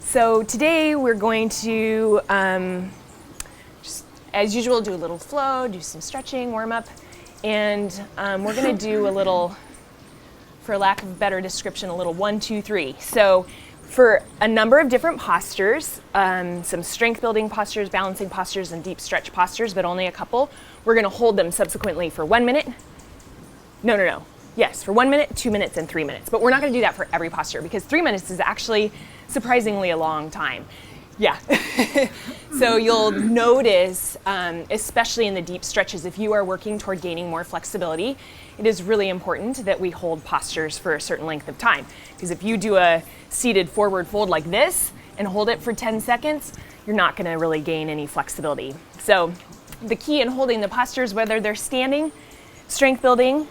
So today we're going to, just as usual, do a little flow, do some stretching, warm up, and we're going to do a little, for lack of a better description, a little 1, 2, 3. So for a number of different postures, some strength building postures, balancing postures, and deep stretch postures, but only a couple, we're going to hold them subsequently for 1 minute. No. Yes, for 1 minute, 2 minutes, and 3 minutes. But we're not going to do that for every posture because 3 minutes is actually surprisingly a long time. Yeah. So you'll notice, especially in the deep stretches, if you are working toward gaining more flexibility, it is really important that we hold postures for a certain length of time. Because if you do a seated forward fold like this and hold it for 10 seconds, you're not going to really gain any flexibility. So the key in holding the postures, whether they're standing, strength building,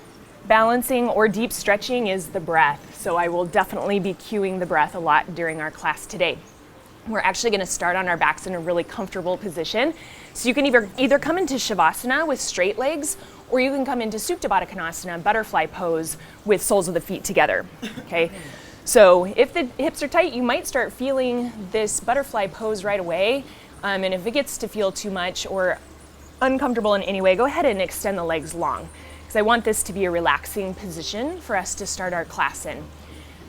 balancing, or deep stretching, is the breath. So I will definitely be cueing the breath a lot during our class today. We're actually going to start on our backs in a really comfortable position. So you can either come into Savasana with straight legs, or you can come into Supta Baddha Konasana, butterfly pose, with soles of the feet together. Okay. So if the hips are tight, you might start feeling this butterfly pose right away. And if it gets to feel too much or uncomfortable in any way, go ahead and extend the legs long, because I want this to be a relaxing position for us to start our class in.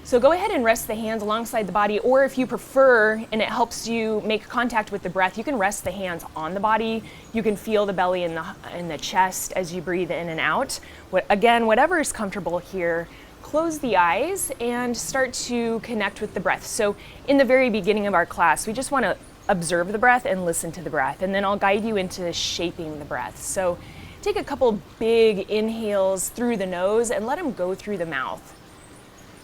So go ahead and rest the hands alongside the body, or if you prefer and it helps you make contact with the breath, you can rest the hands on the body. You can feel the belly and the chest as you breathe in and out. Again, whatever is comfortable here, close the eyes and start to connect with the breath. So in the very beginning of our class, we just want to observe the breath and listen to the breath, and then I'll guide you into shaping the breath. So take a couple big inhales through the nose and let them go through the mouth.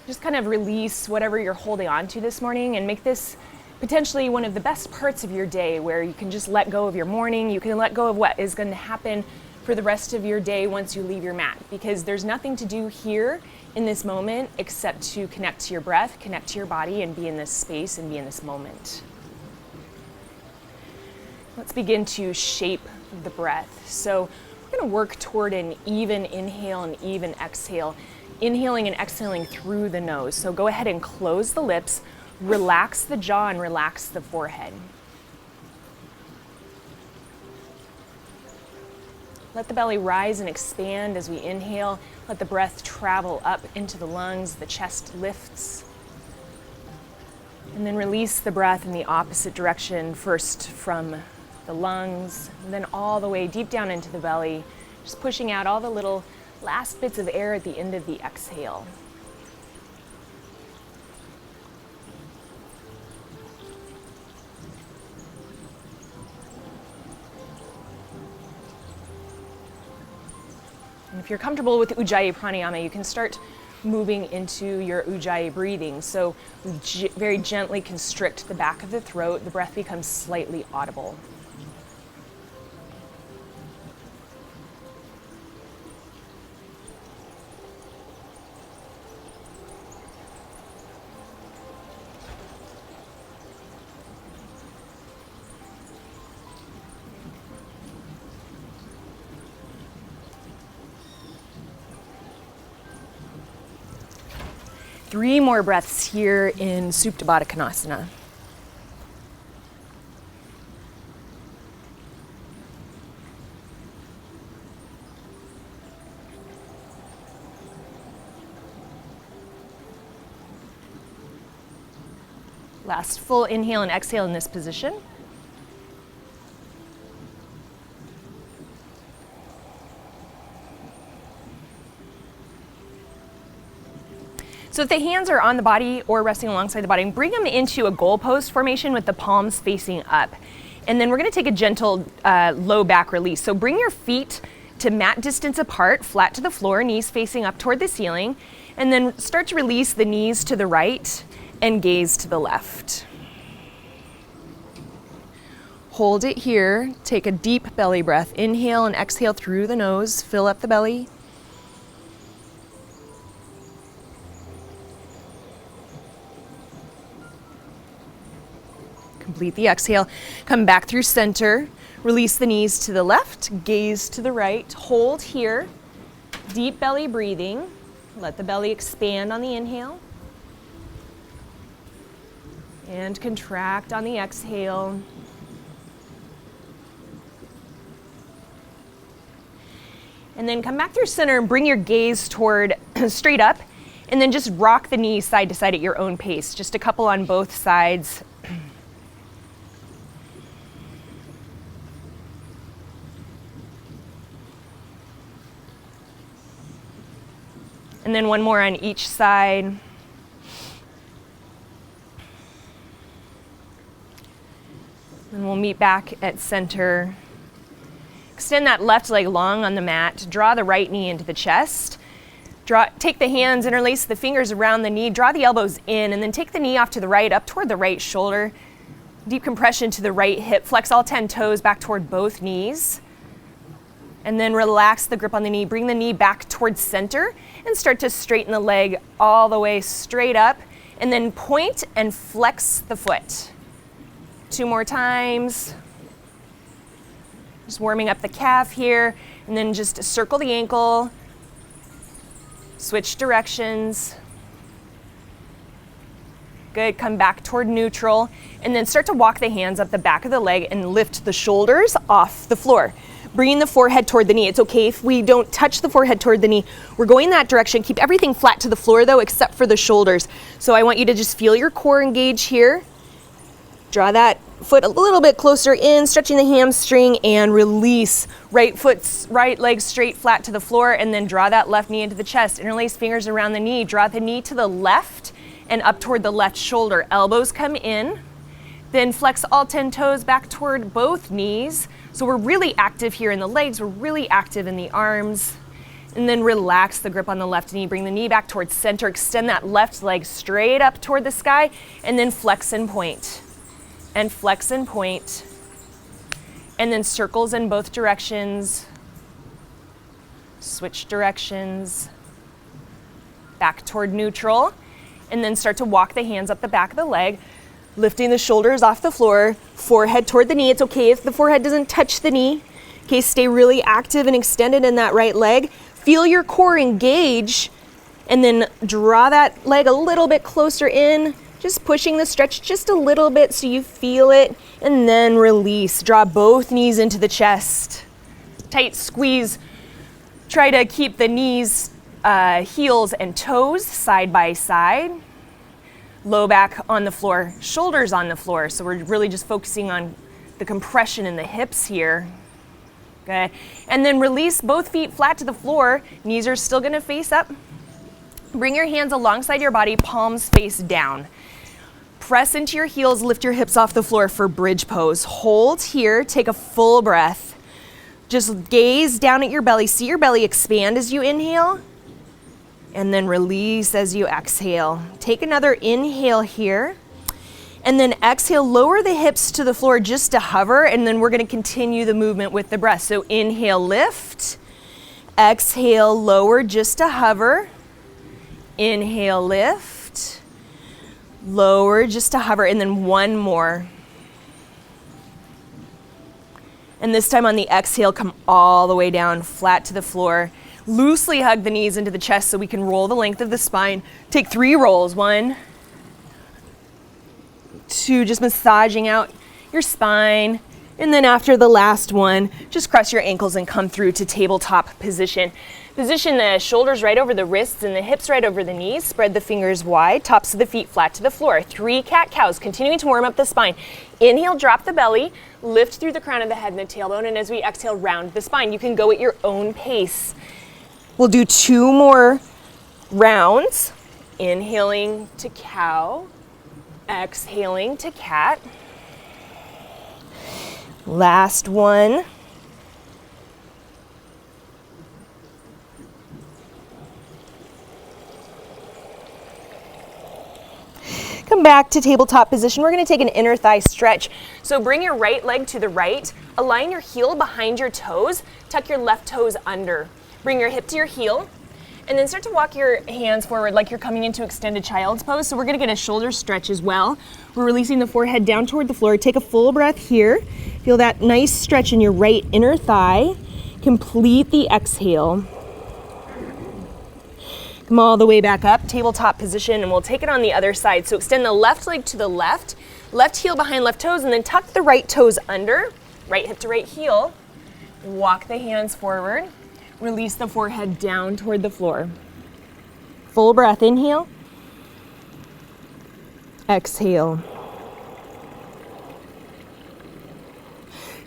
Just kind of release whatever you're holding on to this morning and make this potentially one of the best parts of your day, where you can just let go of your morning. You can let go of what is going to happen for the rest of your day once you leave your mat, because there's nothing to do here in this moment except to connect to your breath, connect to your body, and be in this space and be in this moment. Let's begin to shape the breath. So we're going to work toward an even inhale and even exhale, inhaling and exhaling through the nose. So go ahead and close the lips, relax the jaw, and relax the forehead. Let the belly rise and expand as we inhale. Let the breath travel up into the lungs, the chest lifts. And then release the breath in the opposite direction, first from the lungs, and then all the way deep down into the belly, just pushing out all the little last bits of air at the end of the exhale. And if you're comfortable with Ujjayi Pranayama, you can start moving into your Ujjayi breathing. So we very gently constrict the back of the throat. The breath becomes slightly audible. Three more breaths here in Supta Baddha Konasana. Last full inhale and exhale in this position. So if the hands are on the body or resting alongside the body, bring them into a goalpost formation with the palms facing up. And then we're going to take a gentle low back release. So bring your feet to mat distance apart, flat to the floor, knees facing up toward the ceiling. And then start to release the knees to the right and gaze to the left. Hold it here. Take a deep belly breath. Inhale and exhale through the nose. Fill up the belly. Complete the exhale. Come back through center. Release the knees to the left. Gaze to the right. Hold here. Deep belly breathing. Let the belly expand on the inhale. And contract on the exhale. And then come back through center and bring your gaze toward straight up, and then just rock the knees side to side at your own pace. Just a couple on both sides. And then one more on each side. And we'll meet back at center. Extend that left leg long on the mat. Draw the right knee into the chest. Take the hands, interlace the fingers around the knee. Draw the elbows in, and then take the knee off to the right, up toward the right shoulder. Deep compression to the right hip. Flex all 10 toes back toward both knees. And then relax the grip on the knee. Bring the knee back towards center and start to straighten the leg all the way straight up. And then point and flex the foot. 2 more times. Just warming up the calf here. And then just circle the ankle. Switch directions. Good, come back toward neutral. And then start to walk the hands up the back of the leg and lift the shoulders off the floor. Bringing the forehead toward the knee. It's okay if we don't touch the forehead toward the knee. We're going that direction. Keep everything flat to the floor though, except for the shoulders. So I want you to just feel your core engage here. Draw that foot a little bit closer in, stretching the hamstring, and release. Right leg straight flat to the floor, and then draw that left knee into the chest. Interlace fingers around the knee. Draw the knee to the left and up toward the left shoulder. Elbows come in. Then flex all 10 toes back toward both knees. So we're really active here in the legs, we're really active in the arms. And then relax the grip on the left knee, bring the knee back towards center, extend that left leg straight up toward the sky, and then flex and point. And flex and point. And then circles in both directions. Switch directions. Back toward neutral. And then start to walk the hands up the back of the leg. Lifting the shoulders off the floor, forehead toward the knee. It's okay if the forehead doesn't touch the knee. Okay, stay really active and extended in that right leg. Feel your core engage, and then draw that leg a little bit closer in, just pushing the stretch just a little bit so you feel it, and then release. Draw both knees into the chest. Tight squeeze. Try to keep the knees, heels, and toes side by side. Low back on the floor, shoulders on the floor. So we're really just focusing on the compression in the hips here. Good. And then release both feet flat to the floor. Knees are still gonna face up. Bring your hands alongside your body, palms face down. Press into your heels, lift your hips off the floor for bridge pose. Hold here, take a full breath. Just gaze down at your belly. See your belly expand as you inhale. And then release as you exhale. Take another inhale here. And then exhale, lower the hips to the floor just to hover, and then we're gonna continue the movement with the breath. So inhale, lift. Exhale, lower just to hover. Inhale, lift. Lower just to hover, and then one more. And this time on the exhale, come all the way down, flat to the floor. Loosely hug the knees into the chest so we can roll the length of the spine. Take 3 rolls. 1, 2, just massaging out your spine. And then after the last one, just cross your ankles and come through to tabletop position. Position the shoulders right over the wrists and the hips right over the knees. Spread the fingers wide, tops of the feet flat to the floor. 3 cat-cows, continuing to warm up the spine. Inhale, drop the belly, lift through the crown of the head and the tailbone, and as we exhale, round the spine. You can go at your own pace. We'll do 2 more rounds. Inhaling to cow, exhaling to cat. Last one. Come back to tabletop position. We're going to take an inner thigh stretch. So bring your right leg to the right, align your heel behind your toes, tuck your left toes under. Bring your hip to your heel, and then start to walk your hands forward like you're coming into extended child's pose. So we're gonna get a shoulder stretch as well. We're releasing the forehead down toward the floor. Take a full breath here. Feel that nice stretch in your right inner thigh. Complete the exhale. Come all the way back up, tabletop position, and we'll take it on the other side. So extend the left leg to the left heel behind left toes, and then tuck the right toes under, right hip to right heel. Walk the hands forward. Release the forehead down toward the floor. Full breath, inhale. Exhale.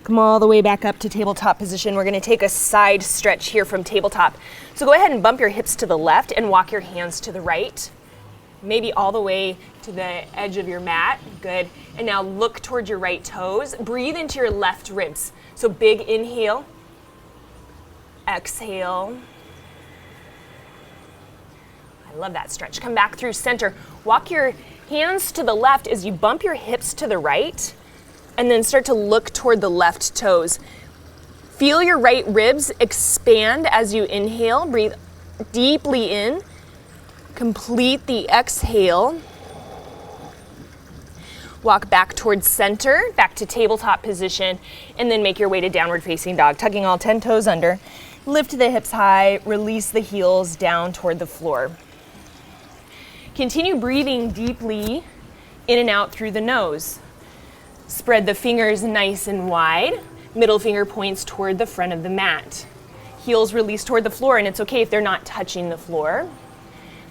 Come all the way back up to tabletop position. We're going to take a side stretch here from tabletop. So go ahead and bump your hips to the left and walk your hands to the right. Maybe all the way to the edge of your mat. Good. And now look towards your right toes. Breathe into your left ribs. So big inhale. Exhale. I love that stretch. Come back through center. Walk your hands to the left as you bump your hips to the right. And then start to look toward the left toes. Feel your right ribs expand as you inhale. Breathe deeply in. Complete the exhale. Walk back towards center, back to tabletop position, and then make your way to downward facing dog, tucking all 10 toes under. Lift the hips high, release the heels down toward the floor. Continue breathing deeply in and out through the nose. Spread the fingers nice and wide. Middle finger points toward the front of the mat. Heels release toward the floor, and it's okay if they're not touching the floor.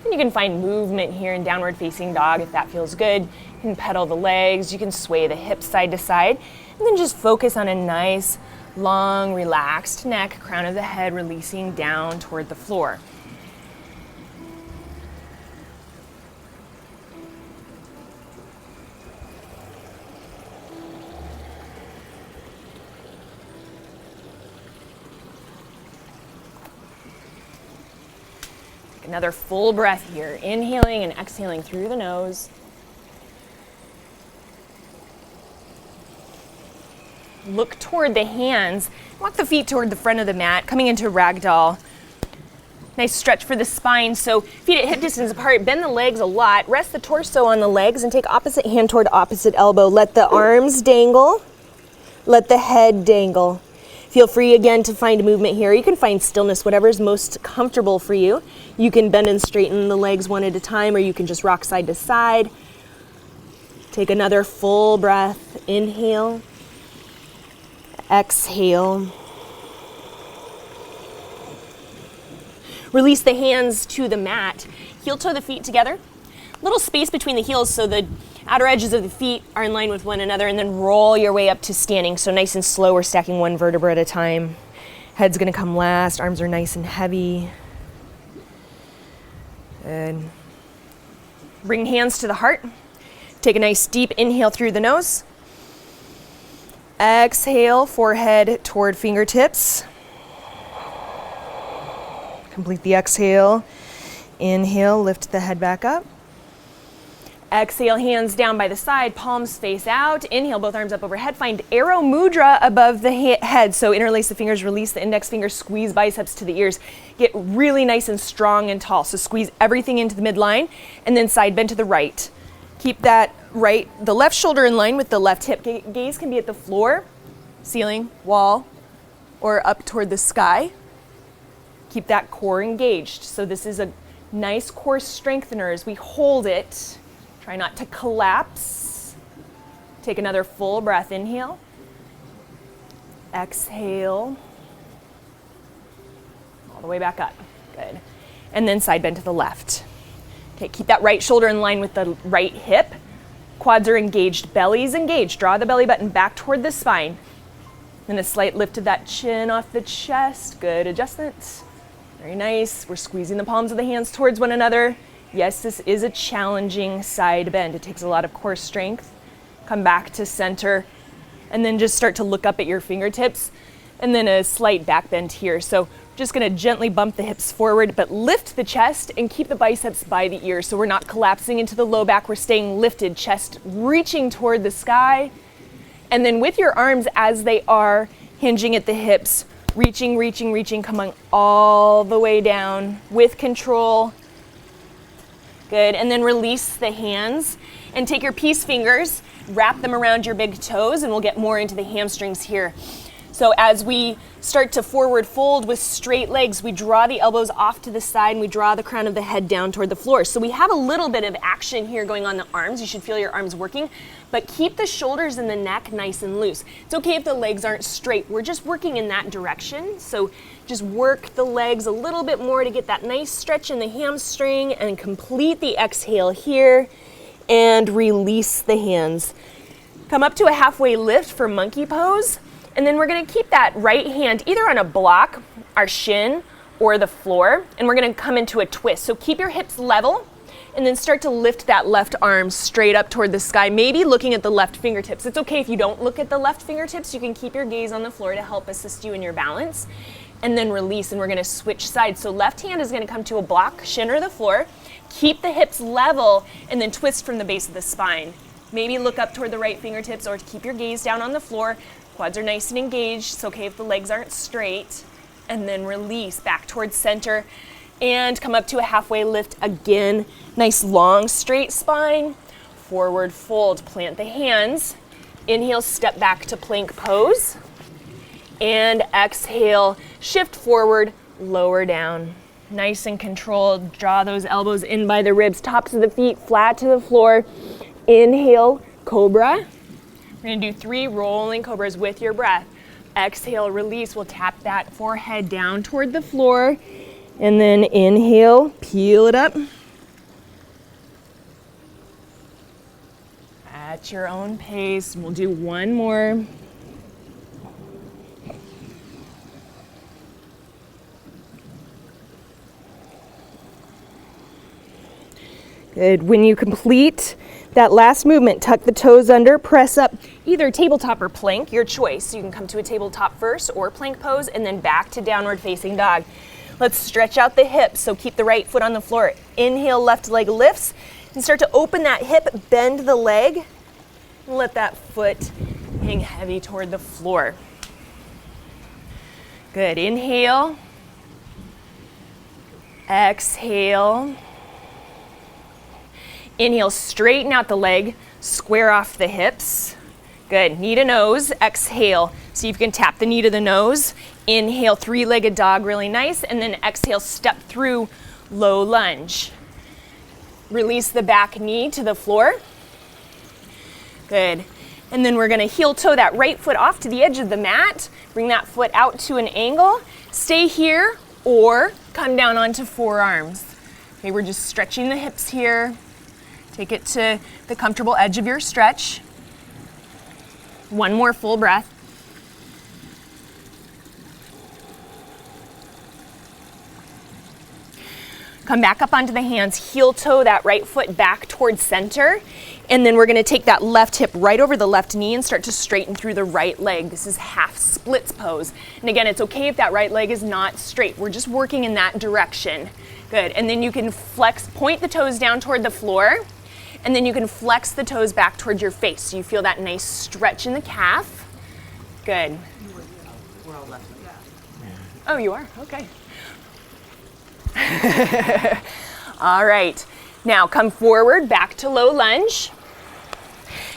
And you can find movement here in downward facing dog if that feels good. You can pedal the legs, you can sway the hips side to side, and then just focus on a nice, long, relaxed neck, crown of the head releasing down toward the floor. Another full breath here, inhaling and exhaling through the nose. Look toward the hands. Walk the feet toward the front of the mat, coming into ragdoll. Nice stretch for the spine. So feet at hip distance apart, bend the legs a lot. Rest the torso on the legs and take opposite hand toward opposite elbow. Let the arms dangle. Let the head dangle. Feel free again to find movement here. You can find stillness, whatever is most comfortable for you. You can bend and straighten the legs one at a time, or you can just rock side to side. Take another full breath. Inhale. Exhale. Release the hands to the mat. Heel toe the feet together. Little space between the heels so the outer edges of the feet are in line with one another, and then roll your way up to standing. So nice and slow, we're stacking one vertebra at a time. Head's gonna come last, arms are nice and heavy. Good. Bring hands to the heart. Take a nice deep inhale through the nose. Exhale, forehead toward fingertips. Complete the exhale. Inhale, lift the head back up. Exhale, hands down by the side, palms face out. Inhale, both arms up overhead. Find arrow mudra above the head. So interlace the fingers, release the index finger, squeeze biceps to the ears. Get really nice and strong and tall. So squeeze everything into the midline, and then side bend to the right. Keep that the left shoulder in line with the left hip. Gaze can be at the floor, ceiling, wall, or up toward the sky. Keep that core engaged. So this is a nice core strengthener as we hold it. Try not to collapse. Take another full breath. Inhale. Exhale. All the way back up. Good. And then side bend to the left. Okay, keep that right shoulder in line with the right hip. Quads are engaged, belly's engaged. Draw the belly button back toward the spine. And a slight lift of that chin off the chest. Good adjustment. Very nice. We're squeezing the palms of the hands towards one another. Yes, this is a challenging side bend. It takes a lot of core strength. Come back to center, and then just start to look up at your fingertips, and then a slight back bend here. So just gonna gently bump the hips forward, but lift the chest and keep the biceps by the ears. So we're not collapsing into the low back, we're staying lifted, chest reaching toward the sky. And then with your arms as they are hinging at the hips, reaching, reaching, reaching, coming all the way down with control. Good, and then release the hands and take your peace fingers, wrap them around your big toes, and we'll get more into the hamstrings here. So as we start to forward fold with straight legs, we draw the elbows off to the side and we draw the crown of the head down toward the floor. So we have a little bit of action here going on the arms. You should feel your arms working, but keep the shoulders and the neck nice and loose. It's okay if the legs aren't straight. We're just working in that direction. So just work the legs a little bit more to get that nice stretch in the hamstring and complete the exhale here and release the hands. Come up to a halfway lift for monkey pose. And then we're gonna keep that right hand either on a block, our shin, or the floor, and we're gonna come into a twist. So keep your hips level, and then start to lift that left arm straight up toward the sky, maybe looking at the left fingertips. It's okay if you don't look at the left fingertips, you can keep your gaze on the floor to help assist you in your balance. And then release, and we're gonna switch sides. So left hand is gonna come to a block, shin or the floor. Keep the hips level, and then twist from the base of the spine. Maybe look up toward the right fingertips or keep your gaze down on the floor. Quads are nice and engaged. It's okay if the legs aren't straight. And then release back towards center and come up to a halfway lift again. Nice long straight spine. Forward fold, plant the hands. Inhale, step back to plank pose. And exhale, shift forward, lower down. Nice and controlled. Draw those elbows in by the ribs, tops of the feet flat to the floor. Inhale, cobra. We're gonna do 3 rolling cobras with your breath. Exhale, release. We'll tap that forehead down toward the floor. And then inhale, peel it up. At your own pace. We'll do 1 more. Good. When you complete that last movement, tuck the toes under, press up, either tabletop or plank, your choice. You can come to a tabletop first or plank pose and then back to downward facing dog. Let's stretch out the hips, so keep the right foot on the floor. Inhale, left leg lifts, and start to open that hip, bend the leg, and let that foot hang heavy toward the floor. Good. Inhale. Exhale. Inhale, straighten out the leg, square off the hips. Good, knee to nose, exhale. See if you can tap the knee to the nose. Inhale, 3-legged dog, really nice. And then exhale, step through low lunge. Release the back knee to the floor. Good. And then we're gonna heel toe that right foot off to the edge of the mat. Bring that foot out to an angle. Stay here or come down onto forearms. Okay, we're just stretching the hips here. Take it to the comfortable edge of your stretch. 1 more full breath. Come back up onto the hands, heel toe that right foot back towards center. And then we're gonna take that left hip right over the left knee and start to straighten through the right leg. This is half splits pose. And again, it's okay if that right leg is not straight. We're just working in that direction. Good, and then you can flex, point the toes down toward the floor. And then you can flex the toes back towards your face. So you feel that nice stretch in the calf. Good. We're all left. Oh, you are? Okay. All right. Now come forward, back to low lunge.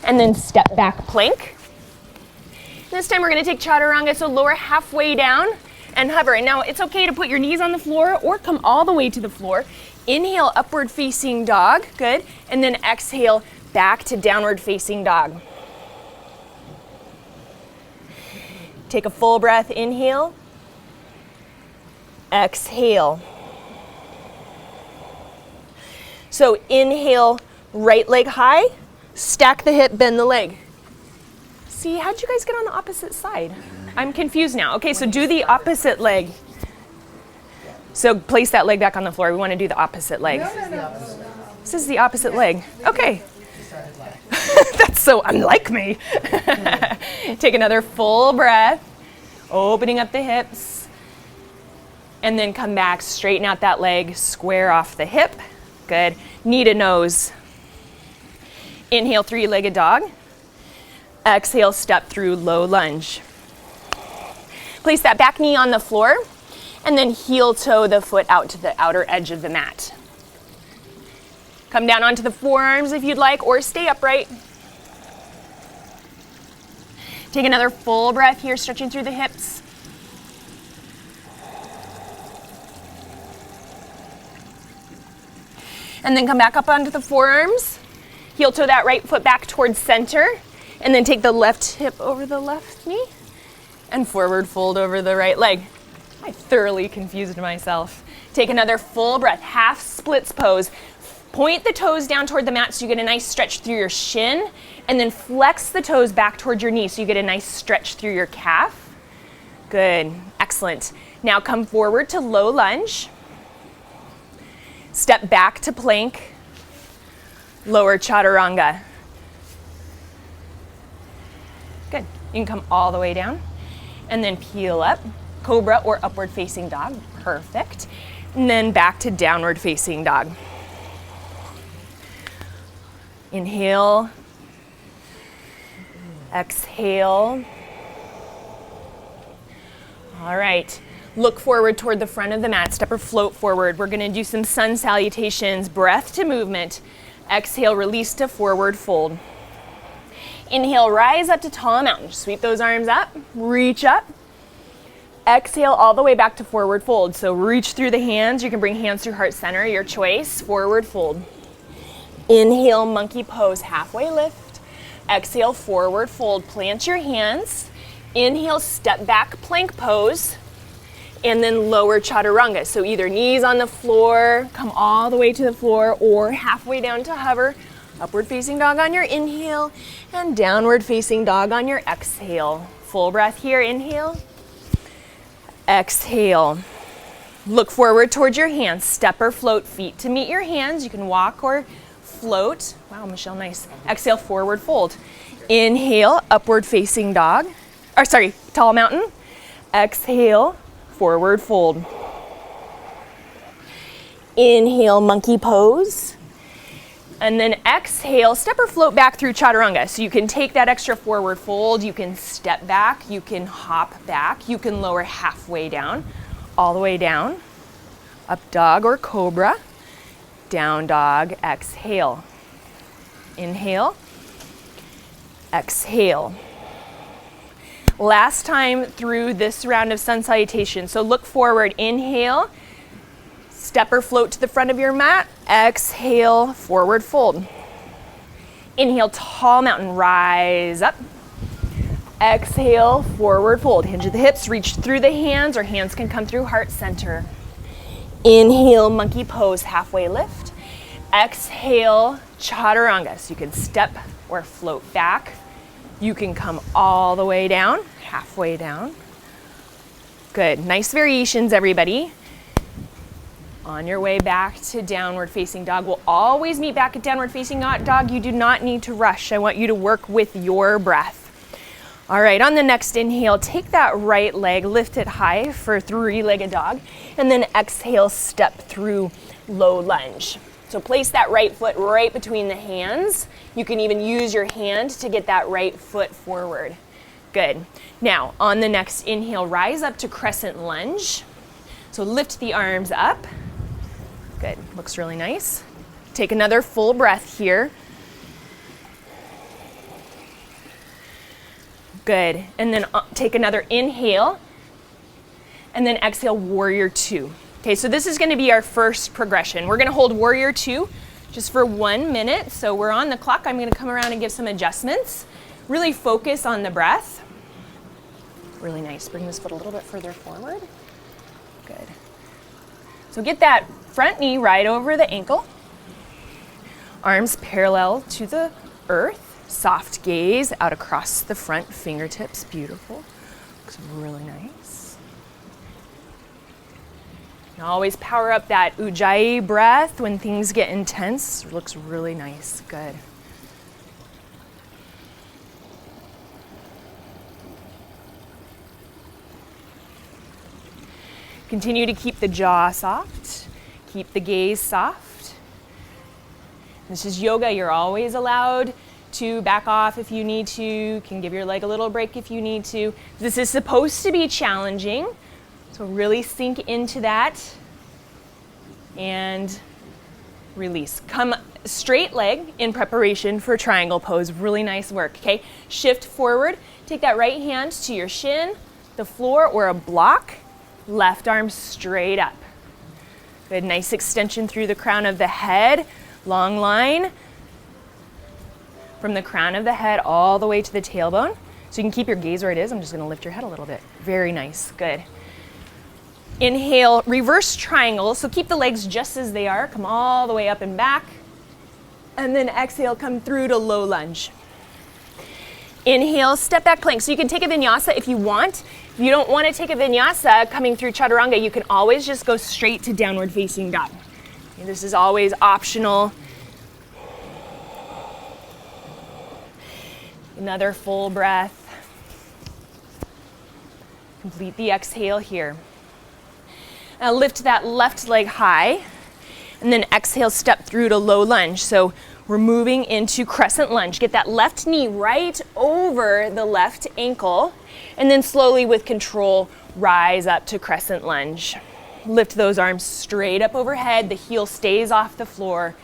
And then step back plank. This time we're going to take chaturanga, so lower halfway down and hover. And now it's okay to put your knees on the floor or come all the way to the floor. Inhale, upward facing dog, good. And then exhale, back to downward facing dog. Take a full breath, inhale. Exhale. So inhale, right leg high, stack the hip, bend the leg. See, how'd you guys get on the opposite side? I'm confused now. Okay, so do the opposite leg. So place that leg back on the floor. We want to do the opposite leg. No. This is the opposite leg. Okay. That's so unlike me. Take another full breath, opening up the hips, and then come back, straighten out that leg, square off the hip. Good. Knee to nose. Inhale, 3-legged dog. Exhale, step through low lunge. Place that back knee on the floor. And then heel toe the foot out to the outer edge of the mat. Come down onto the forearms if you'd like, or stay upright. Take another full breath here, stretching through the hips. And then come back up onto the forearms. Heel toe that right foot back towards center. And then take the left hip over the left knee. And forward fold over the right leg. I thoroughly confused myself. Take another full breath, half splits pose. Point the toes down toward the mat so you get a nice stretch through your shin. And then flex the toes back toward your knee so you get a nice stretch through your calf. Good, excellent. Now come forward to low lunge. Step back to plank, lower chaturanga. Good, you can come all the way down and then peel up, cobra or upward facing dog, perfect. And then back to downward facing dog. Inhale, exhale. All right. Look forward toward the front of the mat, step or float forward. We're gonna do some sun salutations, breath to movement. Exhale, release to forward fold. Inhale, rise up to tall mountain. Sweep those arms up, reach up. Exhale all the way back to forward fold. So reach through the hands. You can bring hands through heart center, your choice, forward fold. Inhale, monkey pose, halfway lift. Exhale, forward fold, plant your hands. Inhale, step back, plank pose. And then lower chaturanga. So either knees on the floor, come all the way to the floor, or halfway down to hover. Upward facing dog on your inhale, and downward facing dog on your exhale. Full breath here, inhale. Exhale. Look forward towards your hands. Step or float feet to meet your hands. You can walk or float. Wow, Michelle, nice. Exhale, forward fold. Inhale, upward facing dog. Or sorry, tall mountain. Exhale, forward fold. Inhale, monkey pose. And then exhale, step or float back through chaturanga. So you can take that extra forward fold, you can step back, you can hop back, you can lower halfway down, all the way down. Up dog or cobra. Down dog, exhale. Inhale, exhale. Last time through this round of sun salutation. So look forward, inhale, step or float to the front of your mat, exhale, forward fold. Inhale, tall mountain, rise up. Exhale, forward fold. Hinge at the hips, reach through the hands, or hands can come through heart center. Inhale, monkey pose, halfway lift. Exhale, chaturanga. So you can step or float back. You can come all the way down, halfway down. Good, nice variations, everybody. On your way back to downward facing dog. We'll always meet back at downward facing dog. You do not need to rush. I want you to work with your breath. All right, on the next inhale, take that right leg, lift it high for three-legged dog, and then exhale, step through low lunge. So place that right foot right between the hands. You can even use your hand to get that right foot forward. Good. Now, on the next inhale, rise up to crescent lunge. So lift the arms up. Good, looks really nice. Take another full breath here. Good, and then take another inhale, and then exhale, warrior two. Okay, so this is gonna be our first progression. We're gonna hold warrior two just for 1 minute. So we're on the clock. I'm gonna come around and give some adjustments. Really focus on the breath. Really nice, bring this foot a little bit further forward. Good. So get that front knee right over the ankle. Arms parallel to the earth. Soft gaze out across the front, fingertips, beautiful. Looks really nice. And always power up that Ujjayi breath when things get intense. It looks really nice, good. Continue to keep the jaw soft, keep the gaze soft. This is yoga, you're always allowed to back off if you need to. You can give your leg a little break if you need to. This is supposed to be challenging, so really sink into that and release. Come straight leg in preparation for triangle pose. Really nice work, okay? Shift forward, take that right hand to your shin, the floor, or a block. Left arm straight up. Good, nice extension through the crown of the head. Long line from the crown of the head all the way to the tailbone. So you can keep your gaze where it is. I'm just gonna lift your head a little bit. Very nice, good. Inhale, reverse triangle. So keep the legs just as they are. Come all the way up and back. And then exhale, come through to low lunge. Inhale, step back plank. So you can take a vinyasa if you want. If you don't want to take a vinyasa coming through chaturanga, you can always just go straight to downward facing dog. And this is always optional. Another full breath. Complete the exhale here. Now lift that left leg high, and then exhale, step through to low lunge. So we're moving into crescent lunge. Get that left knee right over the left ankle, and then slowly with control, rise up to crescent lunge. Lift those arms straight up overhead. The heel stays off the floor.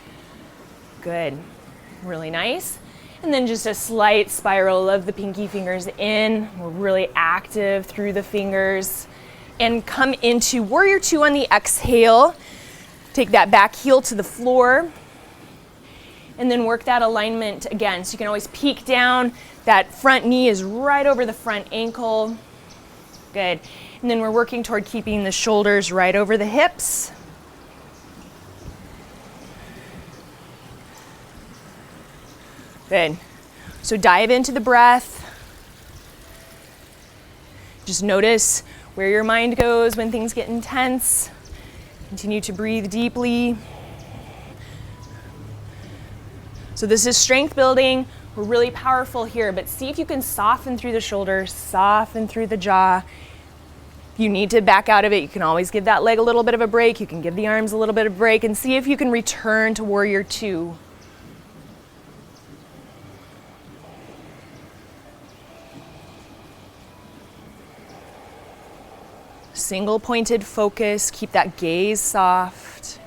Good, really nice. And then just a slight spiral of the pinky fingers in. We're really active through the fingers. And come into warrior two on the exhale. Take that back heel to the floor. And then work that alignment again. So you can always peek down. That front knee is right over the front ankle. Good. And then we're working toward keeping the shoulders right over the hips. Good. So dive into the breath. Just notice where your mind goes when things get intense. Continue to breathe deeply. So this is strength building. We're really powerful here, but see if you can soften through the shoulders, soften through the jaw. If you need to back out of it, you can always give that leg a little bit of a break. You can give the arms a little bit of a break, and see if you can return to warrior two. Single pointed focus, keep that gaze soft.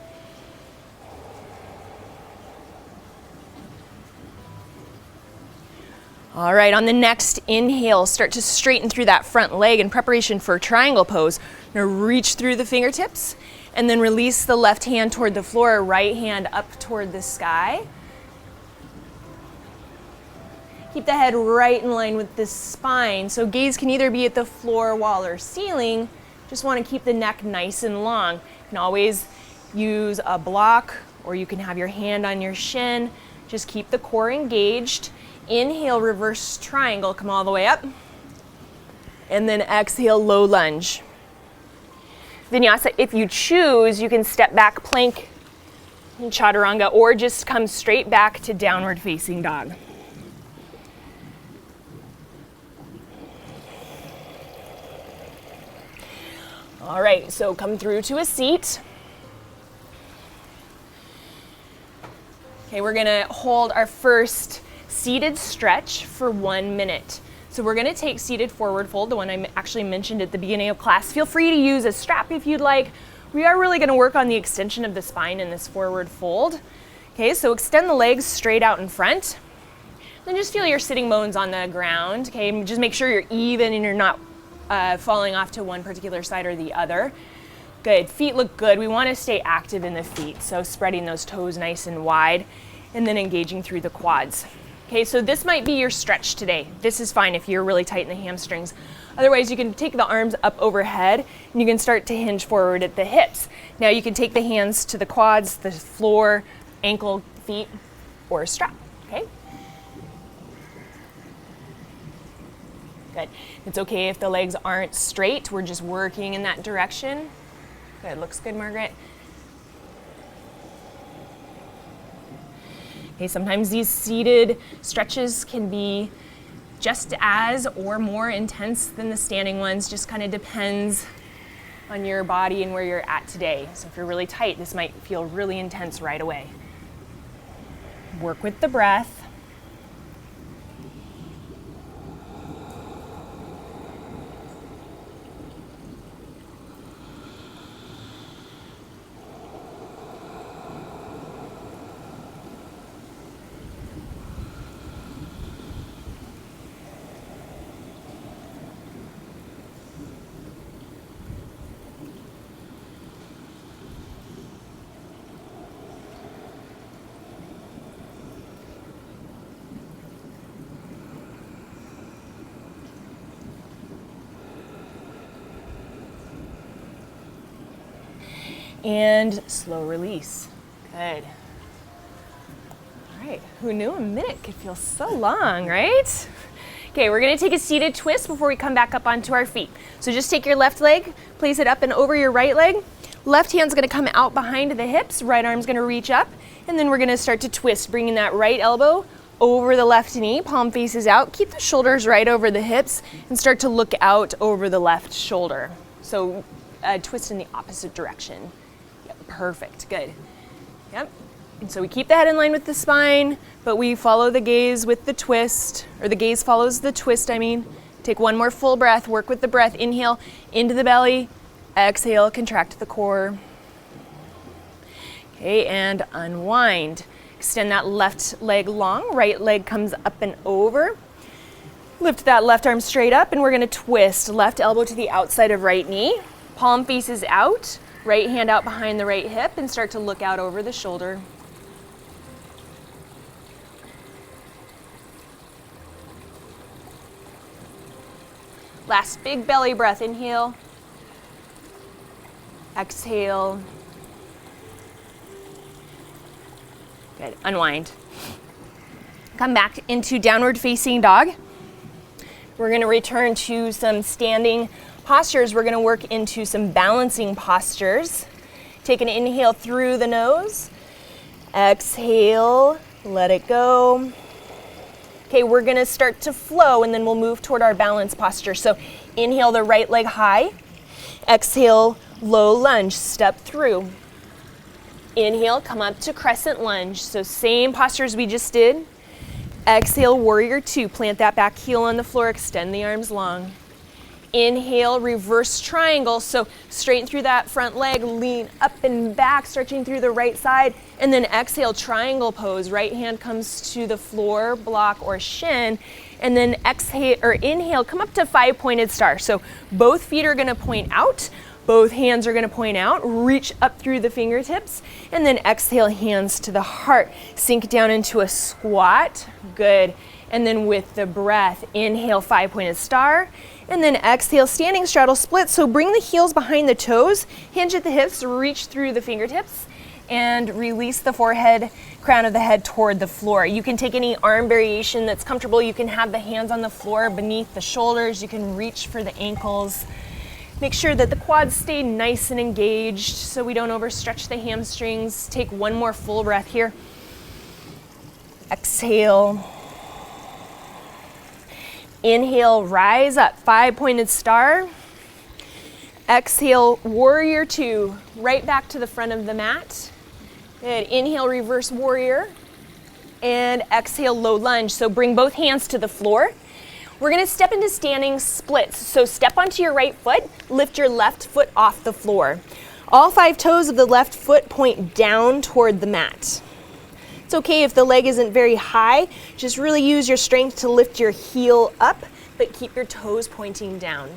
All right, on the next inhale, start to straighten through that front leg in preparation for triangle pose. You're gonna reach through the fingertips and then release the left hand toward the floor, right hand up toward the sky. Keep the head right in line with the spine. So gaze can either be at the floor, wall, or ceiling. Just want to keep the neck nice and long. You can always use a block, or you can have your hand on your shin. Just keep the core engaged. Inhale, reverse triangle, come all the way up. And then exhale, low lunge. Vinyasa, if you choose, you can step back plank in chaturanga, or just come straight back to downward facing dog. All right, so come through to a seat. Okay, we're gonna hold our first seated stretch for 1 minute. So we're gonna take seated forward fold, the one I actually mentioned at the beginning of class. Feel free to use a strap if you'd like. We are really gonna work on the extension of the spine in this forward fold. Okay, so extend the legs straight out in front. Then just feel your sitting bones on the ground. Okay, just make sure you're even and you're not falling off to one particular side or the other. Good, feet look good. We want to stay active in the feet, so spreading those toes nice and wide and then engaging through the quads. Okay, so this might be your stretch today. This is fine if you're really tight in the hamstrings. Otherwise, you can take the arms up overhead and you can start to hinge forward at the hips. Now you can take the hands to the quads, the floor, ankle, feet, or a strap, okay? Good. It's okay if the legs aren't straight. We're just working in that direction. Good, looks good, Margaret. Okay, sometimes these seated stretches can be just as or more intense than the standing ones. Just kind of depends on your body and where you're at today. So if you're really tight, this might feel really intense right away. Work with the breath. and slow release. Good. All right, who knew a minute could feel so long, right? Okay, we're gonna take a seated twist before we come back up onto our feet. So just take your left leg, place it up and over your right leg. Left hand's gonna come out behind the hips, right arm's gonna reach up, and then we're gonna start to twist, bringing that right elbow over the left knee, palm faces out. Keep the shoulders right over the hips and start to look out over the left shoulder. So twist in the opposite direction. Yep, perfect, good. Yep, and so we keep the head in line with the spine, but we follow the gaze with the twist, or the gaze follows the twist, I mean. Take one more full breath, work with the breath. Inhale into the belly, exhale, contract the core. Okay, and unwind. Extend that left leg long, right leg comes up and over. Lift that left arm straight up, and we're gonna twist. Left elbow to the outside of right knee, palm faces out, right hand out behind the right hip, and start to look out over the shoulder. Last big belly breath, inhale. Exhale. Good, unwind. Come back into downward facing dog. We're gonna return to some standing postures. We're gonna work into some balancing postures. Take an inhale through the nose. Exhale, let it go. Okay, we're gonna start to flow and then we'll move toward our balance posture. So inhale the right leg high. Exhale, low lunge, step through. Inhale, come up to crescent lunge. So same posture as we just did. Exhale, warrior two. Plant that back heel on the floor, extend the arms long. Inhale, reverse triangle. So straighten through that front leg, lean up and back, stretching through the right side. And then exhale, triangle pose. Right hand comes to the floor, block or shin. And then exhale or inhale, come up to 5-pointed star. So both feet are gonna point out. Both hands are gonna point out, reach up through the fingertips, and then exhale, hands to the heart. Sink down into a squat, good. And then with the breath, inhale, 5-pointed star, and then exhale, standing straddle split. So bring the heels behind the toes, hinge at the hips, reach through the fingertips, and release the forehead, crown of the head toward the floor. You can take any arm variation that's comfortable. You can have the hands on the floor beneath the shoulders. You can reach for the ankles. Make sure that the quads stay nice and engaged so we don't overstretch the hamstrings. Take one more full breath here. Exhale. Inhale, rise up, 5-pointed star. Exhale, warrior two, right back to the front of the mat. Good, inhale, reverse warrior. And exhale, low lunge. So bring both hands to the floor. We're gonna step into standing splits. So step onto your right foot, lift your left foot off the floor. All 5 toes of the left foot point down toward the mat. It's okay if the leg isn't very high, just really use your strength to lift your heel up, but keep your toes pointing down.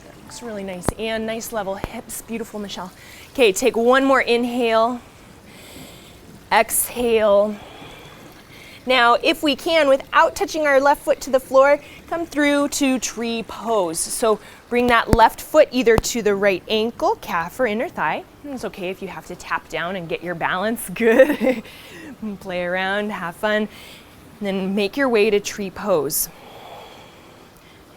That looks really nice, and nice level hips, beautiful, Michelle. Okay, take one more inhale, exhale. Now, if we can, without touching our left foot to the floor, come through to tree pose. So bring that left foot either to the right ankle, calf, or inner thigh. It's okay if you have to tap down and get your balance. Good. Play around, have fun. And then make your way to tree pose.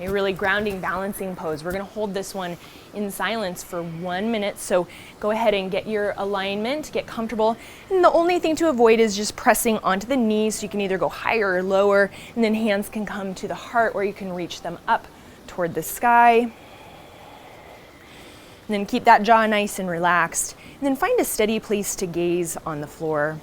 A really grounding, balancing pose. We're gonna hold this one in silence for 1 minute. So go ahead and get your alignment, get comfortable. And the only thing to avoid is just pressing onto the knees. So you can either go higher or lower, and then hands can come to the heart, or you can reach them up toward the sky. And then keep that jaw nice and relaxed. And then find a steady place to gaze on the floor.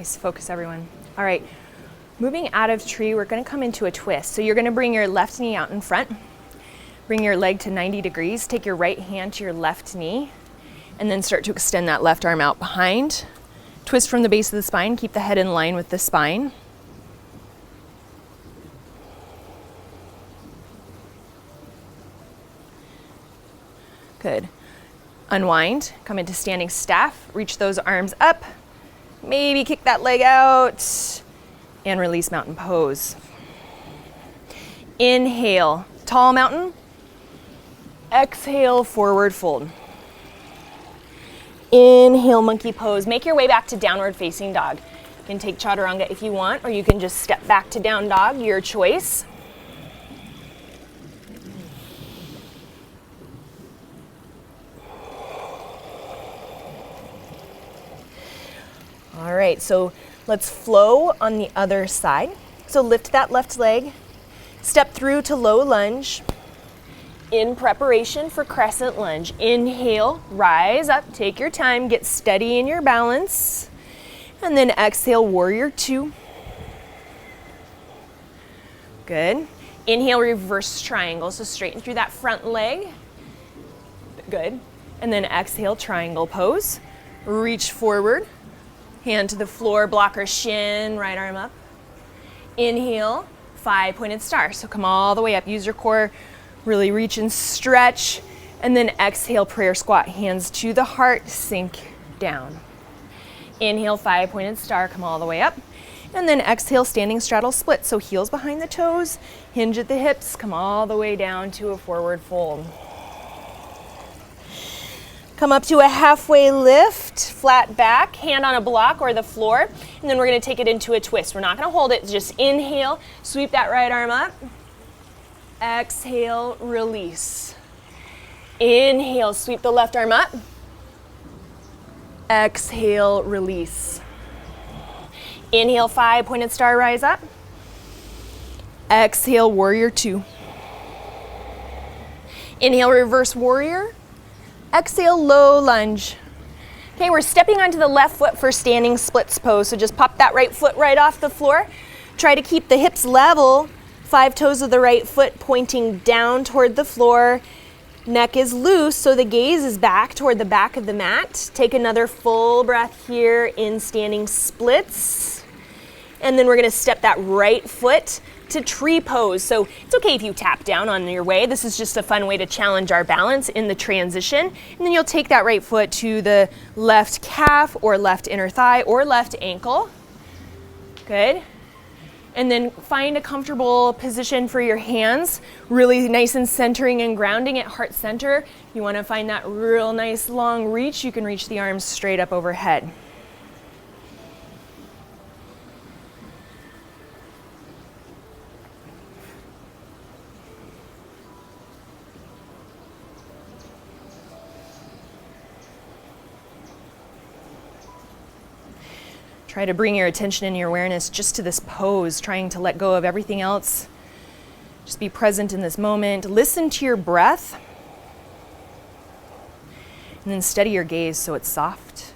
Nice, focus everyone. All right, moving out of tree, we're gonna come into a twist. So you're gonna bring your left knee out in front, bring your leg to 90 degrees, take your right hand to your left knee, and then start to extend that left arm out behind. Twist from the base of the spine, keep the head in line with the spine. Good. Unwind, come into standing staff, reach those arms up, maybe kick that leg out, and release mountain pose. Inhale, tall mountain. Exhale, forward fold. Inhale, monkey pose. Make your way back to downward facing dog. You can take chaturanga if you want, or you can just step back to down dog, your choice. All right, so let's flow on the other side. So lift that left leg, step through to low lunge. In preparation for crescent lunge, inhale, rise up, take your time, get steady in your balance, and then exhale, warrior two. Good. Inhale, reverse triangle, so straighten through that front leg. Good. And then exhale, triangle pose. Reach forward, hand to the floor, blocker shin, right arm up. Inhale, 5-pointed star, so come all the way up, use your core. Really reach and stretch, and then exhale, prayer squat, hands to the heart, sink down. Inhale, 5-pointed star, come all the way up, and then exhale, standing straddle split, so heels behind the toes, hinge at the hips, come all the way down to a forward fold. Come up to a halfway lift, flat back, hand on a block or the floor, and then we're gonna take it into a twist. We're not gonna hold it, just inhale, sweep that right arm up. Exhale, release. Inhale, sweep the left arm up. Exhale, release. Inhale, 5-pointed star, rise up. Exhale, warrior two. Inhale, reverse warrior. Exhale, low lunge. Okay, we're stepping onto the left foot for standing splits pose, so just pop that right foot right off the floor. Try to keep the hips level. 5 toes of the right foot pointing down toward the floor. Neck is loose, so the gaze is back toward the back of the mat. Take another full breath here in standing splits. And then we're gonna step that right foot to tree pose. So it's okay if you tap down on your way. This is just a fun way to challenge our balance in the transition. And then you'll take that right foot to the left calf or left inner thigh or left ankle. Good. And then find a comfortable position for your hands, really nice and centering and grounding at heart center. You want to find that real nice long reach. You can reach the arms straight up overhead. Try to bring your attention and your awareness just to this pose, trying to let go of everything else. Just be present in this moment. Listen to your breath. And then steady your gaze so it's soft.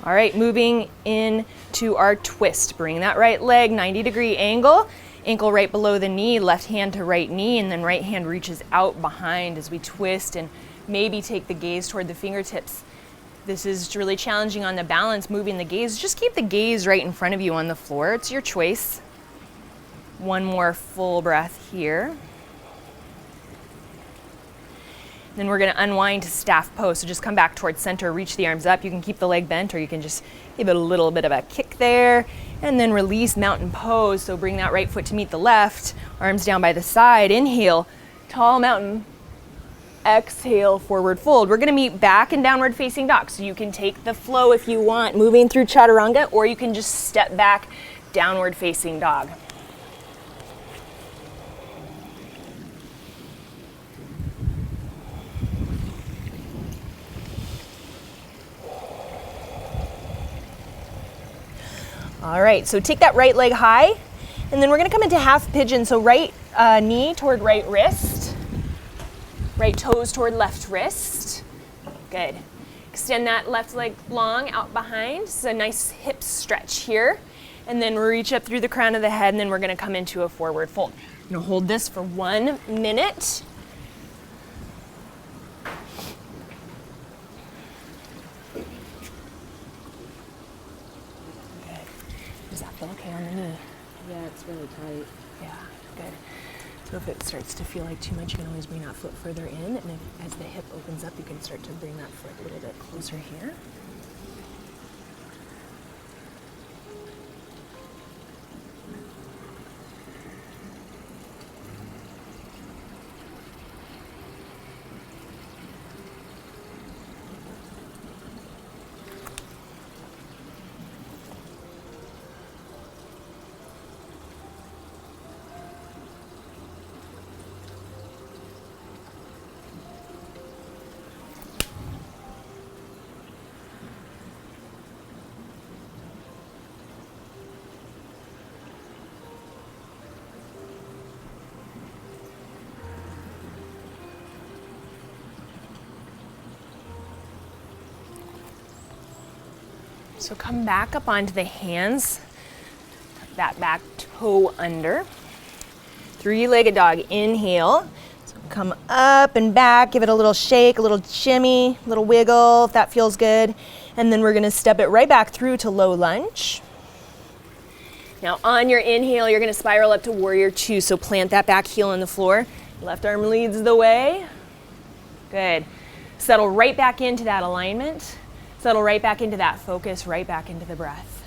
All right, moving into our twist. Bring that right leg, 90-degree angle. Ankle right below the knee, left hand to right knee, and then right hand reaches out behind as we twist and maybe take the gaze toward the fingertips. This is really challenging on the balance, moving the gaze. Just keep the gaze right in front of you on the floor. It's your choice. One more full breath here. Then we're gonna unwind to staff pose. So just come back towards center, reach the arms up. You can keep the leg bent or you can just give it a little bit of a kick there. And then release mountain pose. So bring that right foot to meet the left, arms down by the side. Inhale, tall mountain. Exhale, forward fold. We're gonna meet back in downward facing dog. So you can take the flow if you want, moving through chaturanga, or you can just step back, downward facing dog. All right, so take that right leg high, and then we're gonna come into half pigeon. So right knee toward right wrist, right toes toward left wrist. Good. Extend that left leg long out behind. This is a nice hip stretch here. And then reach up through the crown of the head, and then we're gonna come into a forward fold. I'm gonna hold this for 1 minute. Good. Does that feel okay on the knee? Yeah, it's really tight. Yeah, good. So if it starts to feel like too much, you can always bring that foot further in, and as the hip opens up, you can start to bring that foot a little bit closer here. So come back up onto the hands, tuck that back toe under. Three-legged dog, inhale. So come up and back, give it a little shake, a little shimmy, a little wiggle if that feels good. And then we're gonna step it right back through to low lunge. Now on your inhale, you're gonna spiral up to warrior two. So plant that back heel on the floor. Left arm leads the way. Good. Settle right back into that alignment. Settle right back into that focus, right back into the breath.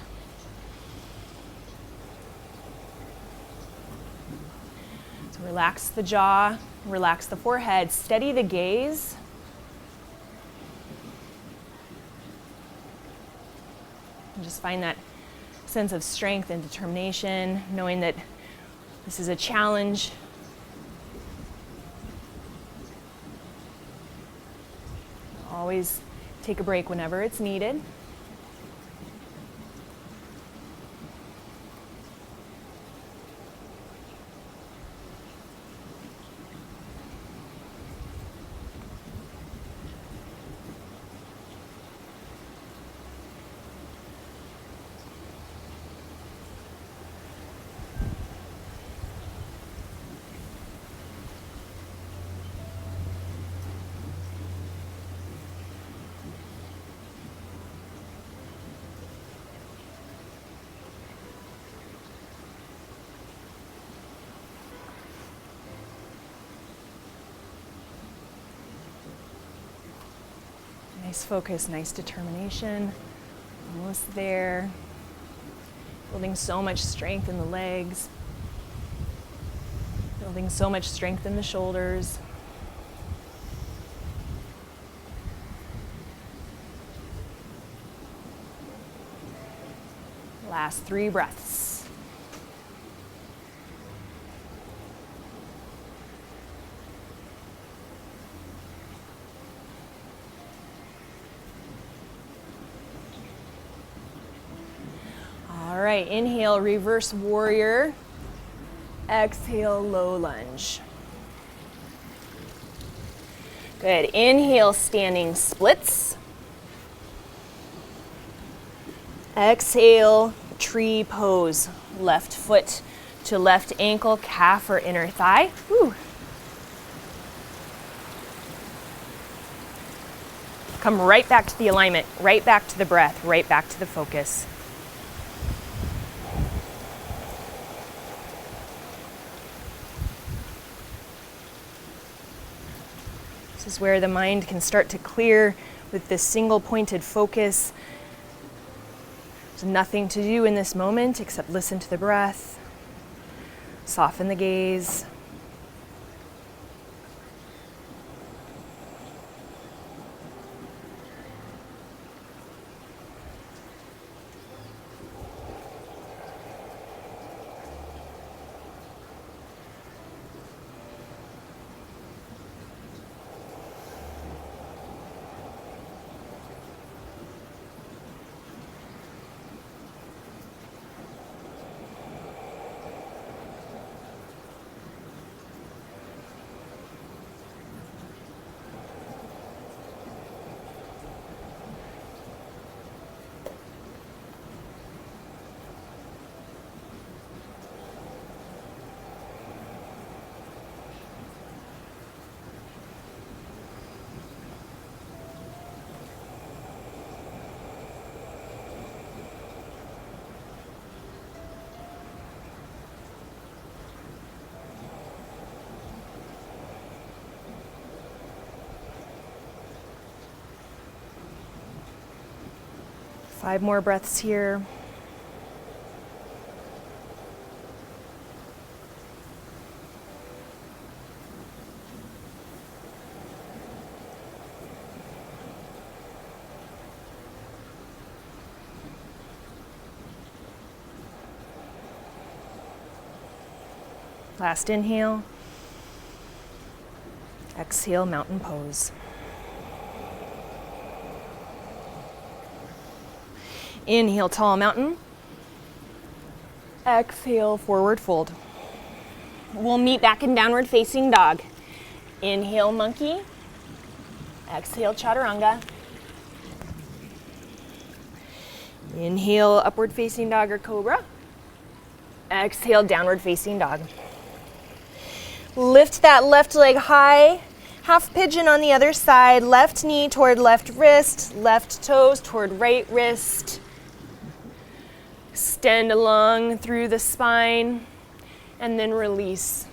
So relax the jaw, relax the forehead, steady the gaze. And just find that sense of strength and determination, knowing that this is a challenge. Always take a break whenever it's needed. Nice focus, nice determination, almost there. Building so much strength in the legs, building so much strength in the shoulders. Last 3 breaths. All right, inhale, reverse warrior. Exhale, low lunge. Good, inhale, standing splits. Exhale, tree pose. Left foot to left ankle, calf or inner thigh. Whew. Come right back to the alignment, right back to the breath, right back to the focus. This is where the mind can start to clear with this single pointed focus. There's nothing to do in this moment except listen to the breath, soften the gaze. 5 more breaths here. Last inhale. Exhale, mountain pose. Inhale, tall mountain. Exhale, forward fold. We'll meet back in downward facing dog. Inhale, monkey. Exhale, chaturanga. Inhale, upward facing dog or cobra. Exhale, downward facing dog. Lift that left leg high. Half pigeon on the other side. Left knee toward left wrist. Left toes toward right wrist. Extend along through the spine and then release.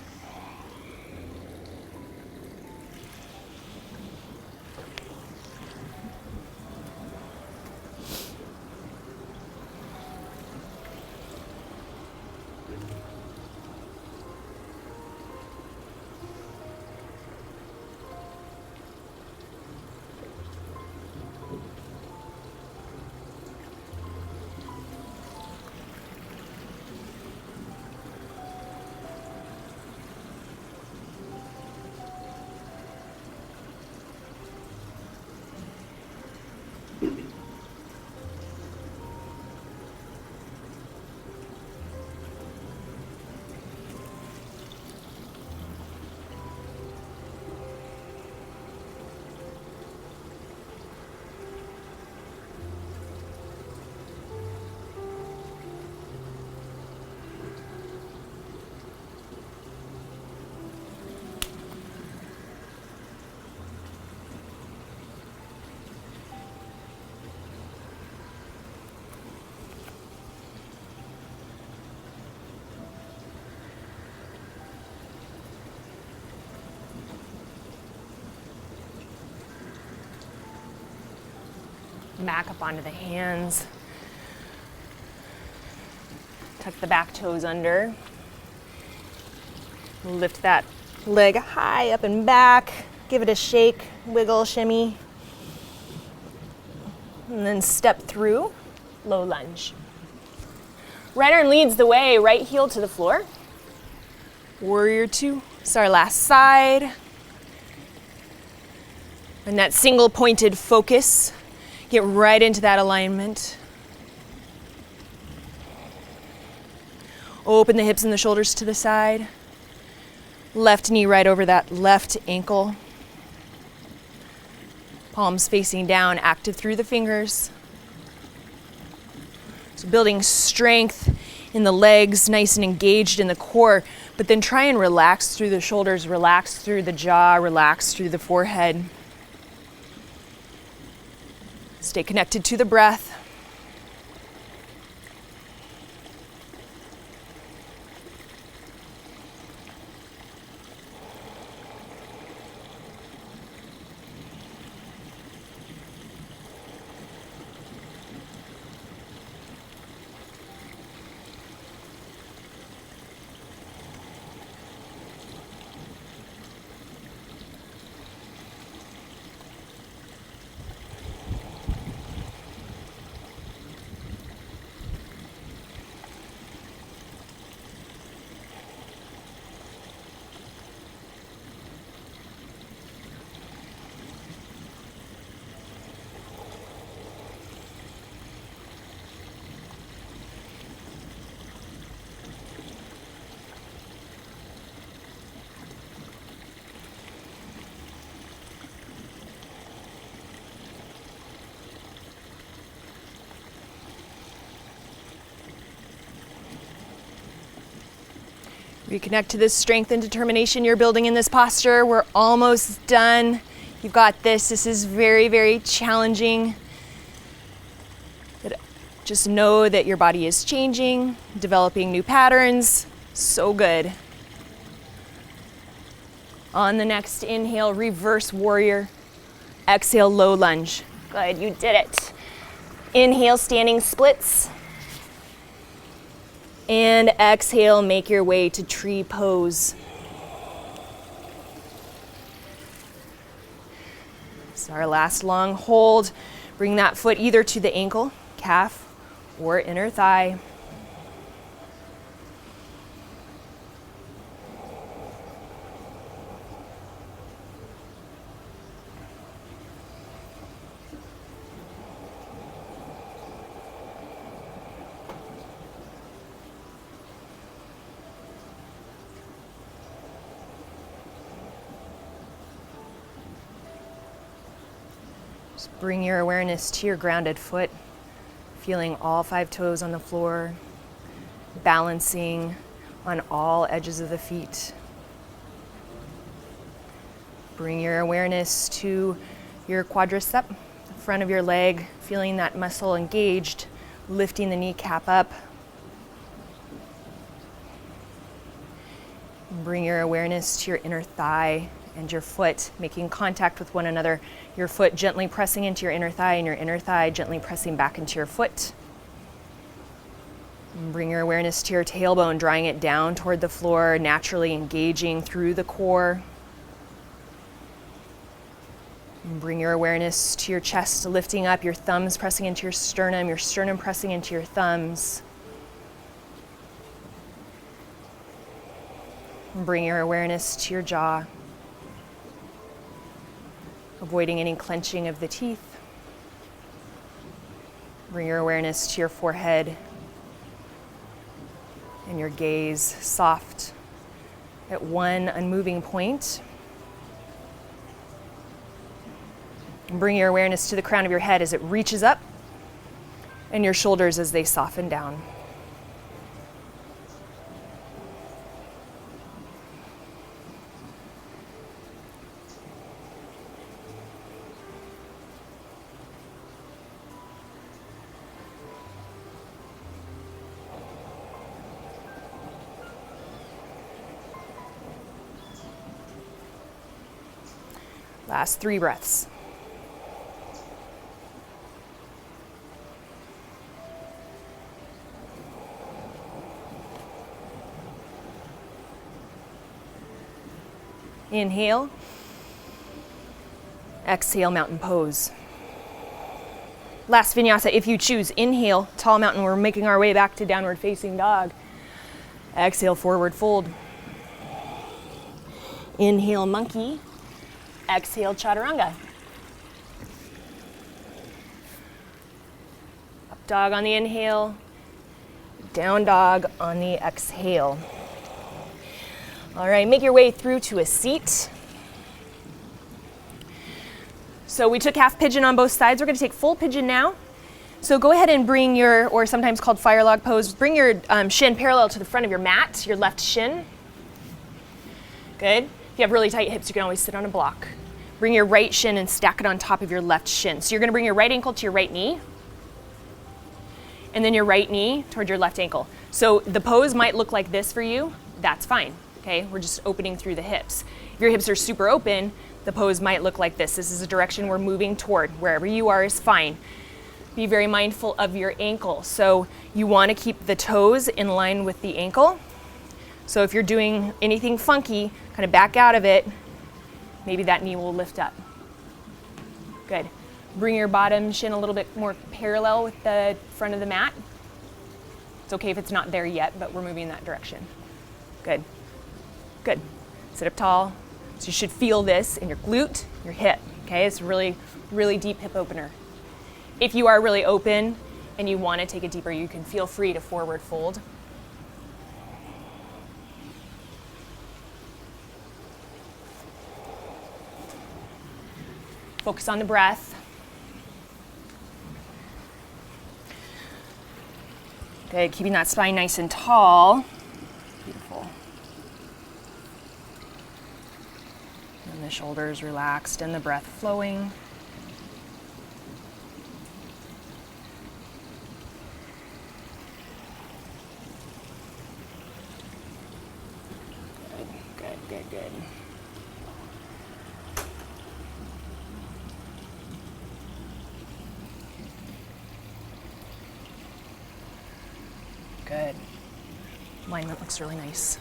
Back up onto the hands. Tuck the back toes under. Lift that leg high up and back. Give it a shake, wiggle, shimmy. And then step through, low lunge. Right arm leads the way, right heel to the floor. Warrior 2. It's our last side. And that single pointed focus. Get right into that alignment. Open the hips and the shoulders to the side. Left knee right over that left ankle. Palms facing down, active through the fingers. So building strength in the legs, nice and engaged in the core, but then try and relax through the shoulders, relax through the jaw, relax through the forehead. Stay connected to the breath. Reconnect to this strength and determination you're building in this posture. We're almost done. You've got this. This is very, very challenging. But just know that your body is changing, developing new patterns. So good. On the next inhale, reverse warrior. Exhale, low lunge. Good, you did it. Inhale, standing splits. And exhale, make your way to tree pose. This is our last long hold. Bring that foot either to the ankle, calf, or inner thigh. Just bring your awareness to your grounded foot, feeling all 5 toes on the floor, balancing on all edges of the feet. Bring your awareness to your quadricep, the front of your leg, feeling that muscle engaged, lifting the kneecap up. Bring your awareness to your inner thigh and your foot making contact with one another. Your foot gently pressing into your inner thigh and your inner thigh gently pressing back into your foot. And bring your awareness to your tailbone, drawing it down toward the floor, naturally engaging through the core. And bring your awareness to your chest, lifting up, your thumbs pressing into your sternum pressing into your thumbs. And bring your awareness to your jaw, avoiding any clenching of the teeth. Bring your awareness to your forehead and your gaze soft at one unmoving point. And bring your awareness to the crown of your head as it reaches up and your shoulders as they soften down. Last 3 breaths. Inhale. Exhale, mountain pose. Last vinyasa, if you choose. Inhale, tall mountain. We're making our way back to downward facing dog. Exhale, forward fold. Inhale, monkey. Exhale, chaturanga. Up dog on the inhale, down dog on the exhale. All right, make your way through to a seat. So we took half pigeon on both sides. We're going to take full pigeon now. So go ahead and bring your, or sometimes called fire log pose, bring your shin parallel to the front of your mat, your left shin. Good. If you have really tight hips, you can always sit on a block. Bring your right shin and stack it on top of your left shin. So you're gonna bring your right ankle to your right knee, and then your right knee toward your left ankle. So the pose might look like this for you. That's fine, okay? We're just opening through the hips. If your hips are super open, the pose might look like this. This is a direction we're moving toward. Wherever you are is fine. Be very mindful of your ankle. So you wanna keep the toes in line with the ankle. So if you're doing anything funky, kind of back out of it. Maybe that knee will lift up. Good. Bring your bottom shin a little bit more parallel with the front of the mat. It's okay if it's not there yet, but we're moving in that direction. Good. Good. Sit up tall. So you should feel this in your glute, your hip. Okay, it's a really, really deep hip opener. If you are really open and you want to take it deeper, you can feel free to forward fold. Focus on the breath. Good, keeping that spine nice and tall. Beautiful. And the shoulders relaxed and the breath flowing. Good, good, good, good. Good. Alignment looks really nice.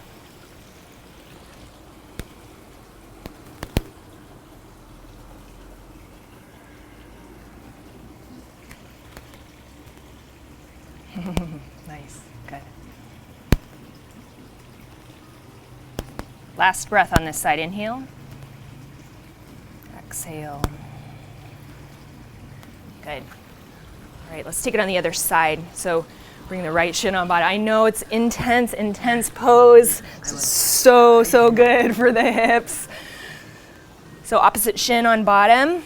Nice, good. Last breath on this side, inhale. Exhale. Good. All right, let's take it on the other side. So bring the right shin on bottom. I know it's intense pose. So good for the hips. So opposite shin on bottom.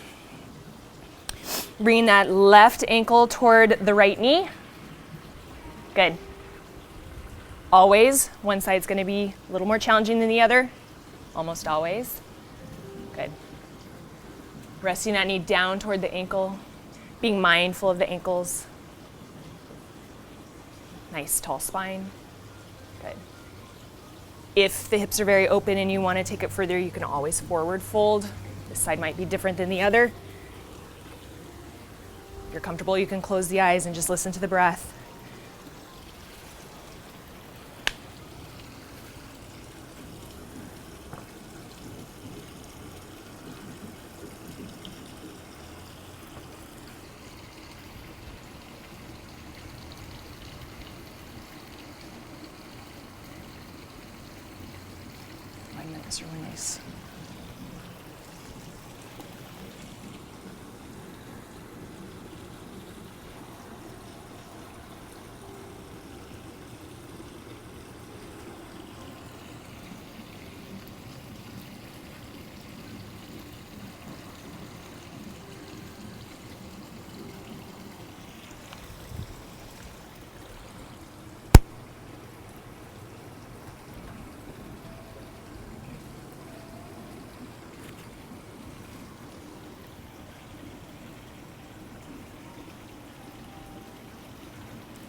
Bring that left ankle toward the right knee. Good. Always, one side's gonna be a little more challenging than the other. Almost always. Good. Resting that knee down toward the ankle. Being mindful of the ankles. Nice tall spine. Good. If the hips are very open and you want to take it further, you can always forward fold. This side might be different than the other. If you're comfortable, you can close the eyes and just listen to the breath. That's really nice.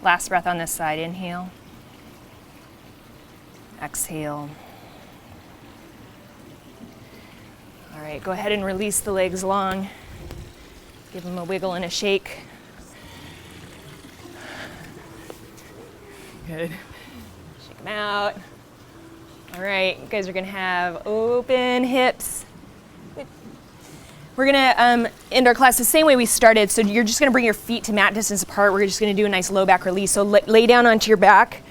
Last breath on this side, inhale. Exhale. All right, go ahead and release the legs long. Give them a wiggle and a shake. Good. Shake them out. All right, you guys are gonna have open hips. We're gonna end our class the same way we started. So you're just gonna bring your feet to mat distance apart. We're just gonna do a nice low back release. So lay down onto your back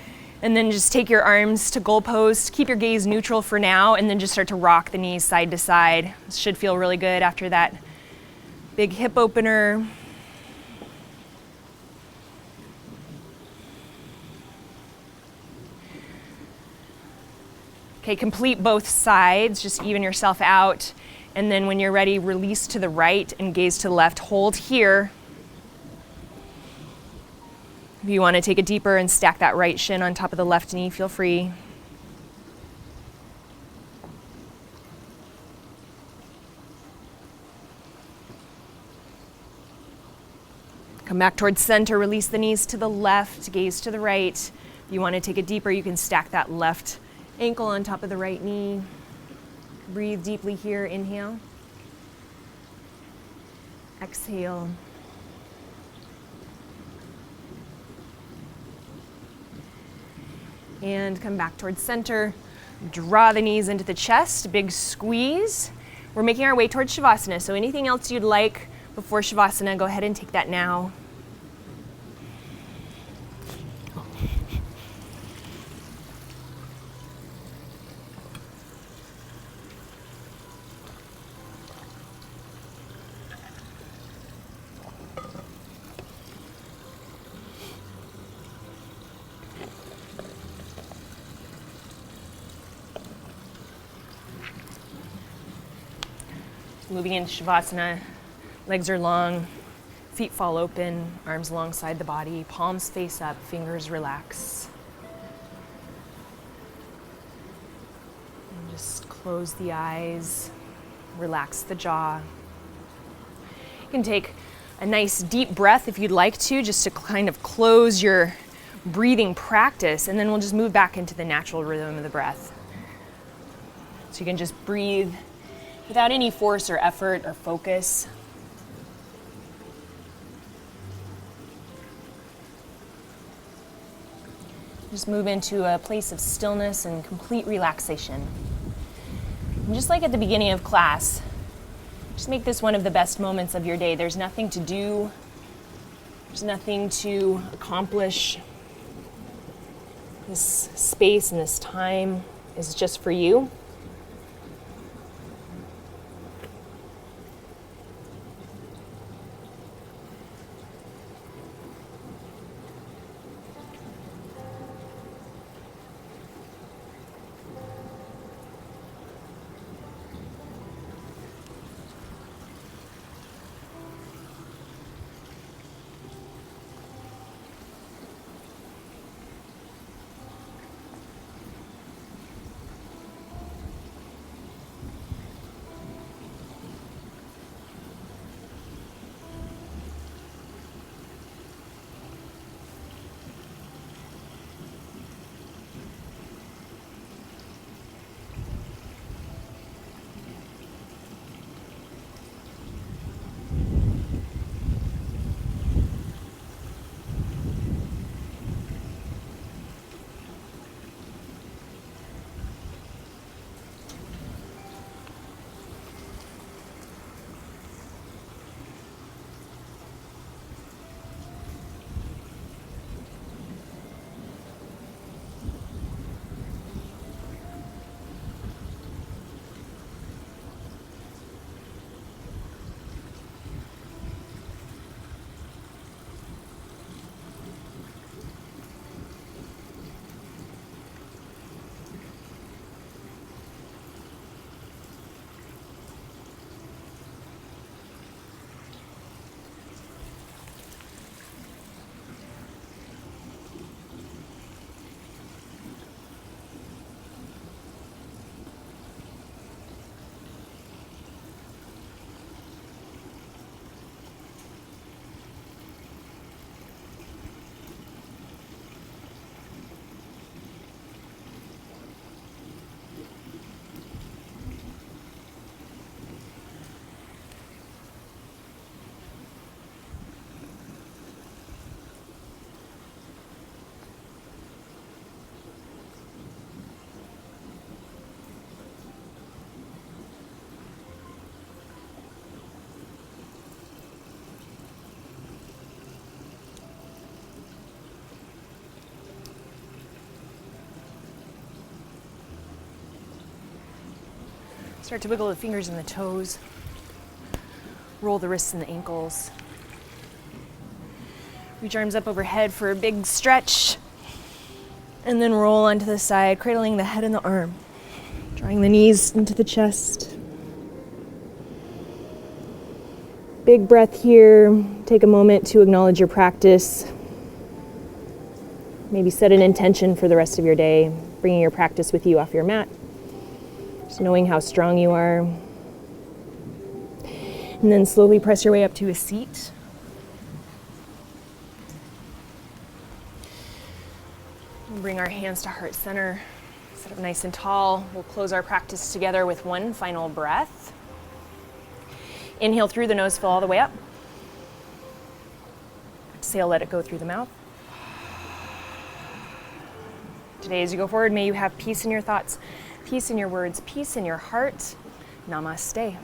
and then just take your arms to goal pose. Keep your gaze neutral for now and then just start to rock the knees side to side. This should feel really good after that big hip opener. Okay, complete both sides, just even yourself out. And then when you're ready, release to the right and gaze to the left. Hold here. If you want to take it deeper and stack that right shin on top of the left knee, feel free. Come back towards center, release the knees to the left, gaze to the right. If you want to take it deeper, you can stack that left ankle on top of the right knee. Breathe deeply here, inhale. Exhale. And come back towards center. Draw the knees into the chest, big squeeze. We're making our way towards Savasana, so anything else you'd like before Savasana, go ahead and take that now. Moving into Savasana, legs are long, feet fall open, arms alongside the body, palms face up, fingers relax. And just close the eyes, relax the jaw. You can take a nice deep breath if you'd like to, just to kind of close your breathing practice, and then we'll just move back into the natural rhythm of the breath. So you can just breathe without any force or effort or focus. Just move into a place of stillness and complete relaxation. And just like at the beginning of class, just make this one of the best moments of your day. There's nothing to do, there's nothing to accomplish. This space and this time is just for you. Start to wiggle the fingers and the toes. Roll the wrists and the ankles. Reach arms up overhead for a big stretch. And then roll onto the side, cradling the head and the arm. Drawing the knees into the chest. Big breath here. Take a moment to acknowledge your practice. Maybe set an intention for the rest of your day, bringing your practice with you off your mat. Just knowing how strong you are. And then slowly press your way up to a seat. We'll bring our hands to heart center. Sit up nice and tall. We'll close our practice together with one final breath. Inhale through the nose, fill all the way up. Exhale, let it go through the mouth. Today, as you go forward, may you have peace in your thoughts, peace in your words, peace in your heart. Namaste.